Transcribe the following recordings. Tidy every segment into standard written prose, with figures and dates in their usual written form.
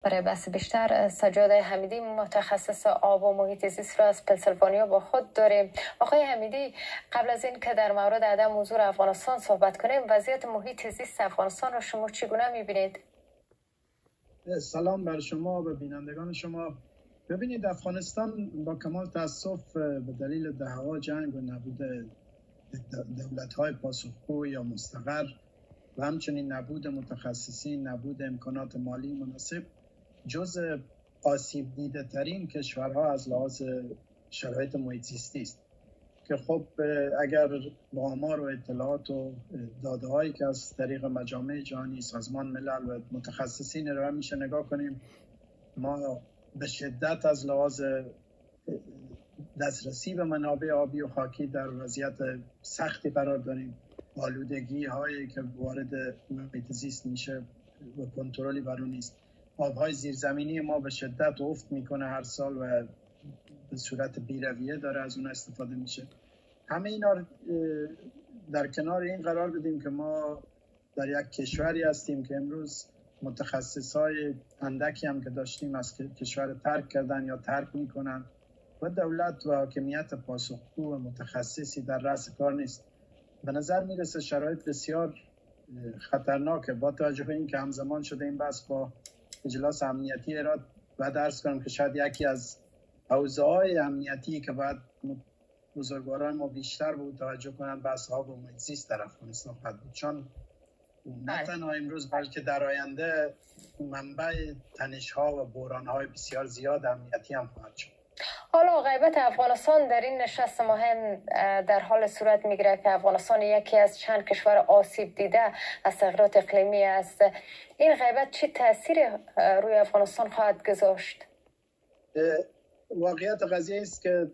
برای بحث بیشتر سجاد حمیدی متخصص آب و محیط زیست را از پنسیلوانیا با خود داریم. آقای حمیدی، قبل از این که در مورد عدم حضور افغانستان صحبت کنیم، وضعیت محیط زیست افغانستان را شما چگونه می‌بینید؟ سلام بر شما و بینندگان شما. ببینید، افغانستان با کمال تأسف به دلیل دهه‌ها جنگ و نبود دولت‌های پاسخگو یا مستقر و همچنین نبود متخصصین، نبود امکانات مالی مناسب، جزء آسیب دیده ترین کشورها از لحاظ شرایط محیط زیستی است که خب اگر با آمار و اطلاعات و داده‌هایی که از طریق مجامع جهانی، سازمان ملل و متخصصین ارائه میشه نگاه کنیم، ما به شدت از لحاظ دسترسی به منابع آبی و خاکی در وضعیت سختی قرار داریم. آلودگی هایی که وارد محیط زیست میشه و کنترلی بر اون نیست. آبهای زیرزمینی ما به شدت افت میکنه هر سال و به صورت بی‌رویه داره از اون استفاده میشه. همه اینا در کنار این قرار بدیم که ما در یک کشوری هستیم که امروز متخصصای اندکی هم که داشتیم از کشور ترک کردن یا ترک میکنن و دولت و حاکمیت پاسخگو و متخصصی در رأس کار نیست. به نظر میرسه شرایط بسیار خطرناکه با توجه به این که همزمان شده این بحث با اجلاس امنیتی ایران و درس کنم که شاید یکی از حوزه‌های امنیتی که باید بزرگواران ما بیشتر به توجه کنند بحث ها و محیط زیست در افغانستان خواهد بود، چون نه تنها امروز بلکه در آینده منبع تنش‌ها و بحران‌های بسیار زیاد امنیتی هم خواهد شد. حالا غیبت افغانستان در این نشست مهم در حال صورت میگیره که افغانستان یکی از چند کشور آسیب دیده از تغییرات اقلیمی است. این غیبت چه تأثیری روی افغانستان خواهد گذاشت؟ واقعیت قضیه است که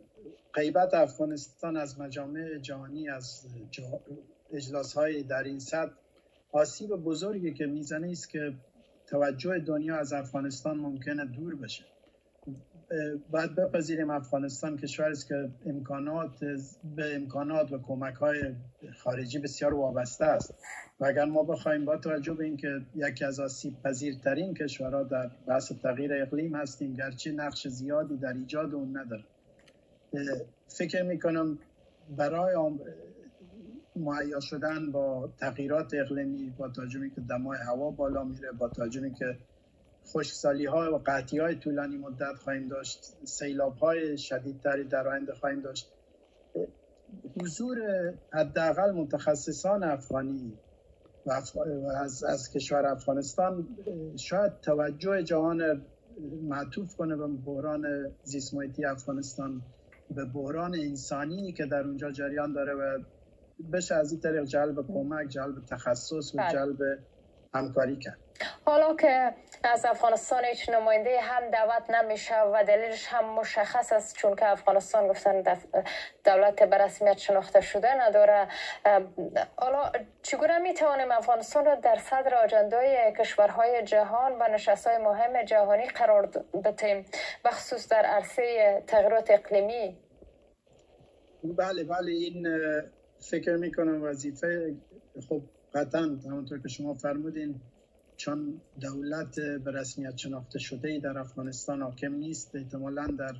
غیبت افغانستان از مجامع جهانی، از اجلاس‌های در این سطح، آسیب بزرگی که میزنه است که توجه دنیا از افغانستان ممکنه دور بشه. باید بپذیریم افغانستان کشوری است که به امکانات و کمک‌های خارجی بسیار وابسته است و اگر ما بخوایم با توجه به اینکه یکی از آسیب پذیرترین کشورها در بحث تغییر اقلیم هستیم، گرچه نقش زیادی در ایجاد اون نداره، فکر میکنم برای مهیا شدن با تغییرات اقلیمی، با توجه به اینکه دمای هوا بالا میره، با توجه به اینکه خشکسالی‌ها و قحطی‌های طولانی مدت خواهیم داشت، سیلاب‌های شدیدتری در آینده خواهیم داشت، حضور حداقل متخصصان افغانی و از کشور افغانستان شاید توجه جهان معطوف کنه به بحران زیست محیطی افغانستان، به بحران انسانی که در اونجا جریان داره و بشه از این طریق جلب کمک، جلب تخصص و جلب همکاری کرد. حالا که از افغانستان هیچ نماینده هم دعوت نمیشه و دلیلش هم مشخص است، چون که افغانستان گفتن دولت به رسمیت شناخته شده نداره. حالا چگونه میتوانیم افغانستان را در صدر آجندای کشورهای جهان و نشست‌های مهم جهانی قرار بدیم، بخصوص در عرصه تغییرات اقلیمی؟ بله این فکر میکنم وظیفه، خب قطعا همونطور که شما فرمودین، چون دولت به رسمیت شناخته شده‌ای در افغانستان حاکم نیست، احتمالاً در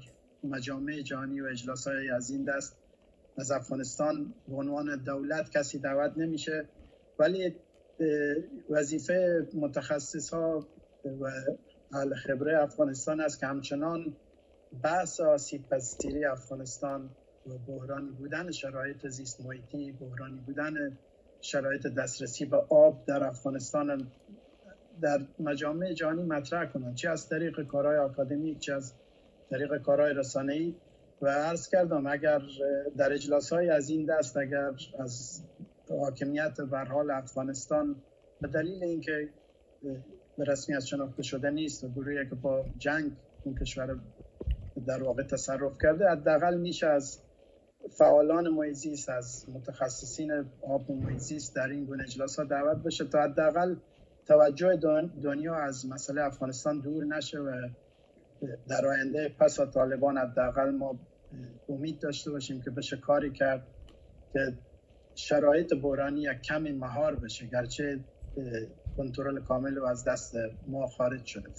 مجامع جهانی و اجلاس‌های از این دست از افغانستان به عنوان دولت کسی دعوت نمیشه، ولی وظیفه متخصص‌ها و اهل خبره افغانستان است که همچنان بحث آسیب پذیری افغانستان و بحرانی بودن شرایط زیست محیطی، بحرانی بودن شرایط دسترسی به آب در افغانستان در مجامع جهانی مطرح کنند، چه از طریق کارهای آکادمیک، چه از طریق کارهای رسانه‌ای. و عرض کردم اگر در اجلاس‌های از این دست، اگر از حاکمیت به هر حال افغانستان به دلیل اینکه به رسمیت شناخته شده نیست و گروهی که با جنگ اون کشور در واقع تصرف کرده، حداقل میشه از فعالان محیط زیست، از متخصصین آب و محیط زیست در این گونه اجلاس‌ها دعوت بشه تا حداقل توجه دنیا از مسئله افغانستان دور نشه و در آینده پس از طالبان حداقل ما امید داشته باشیم که بشه کاری کرد که شرایط بحرانی یک کمی مهار بشه، گرچه کنترل کامل و از دست ما خارج شده.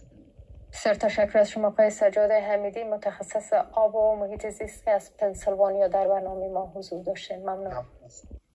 بسیار تشکر از شما آقای سجاد حمیدی، متخصص آب و محیط زیست که از پنسیلوانیا در برنامه ما حضور داشتین. ممنون.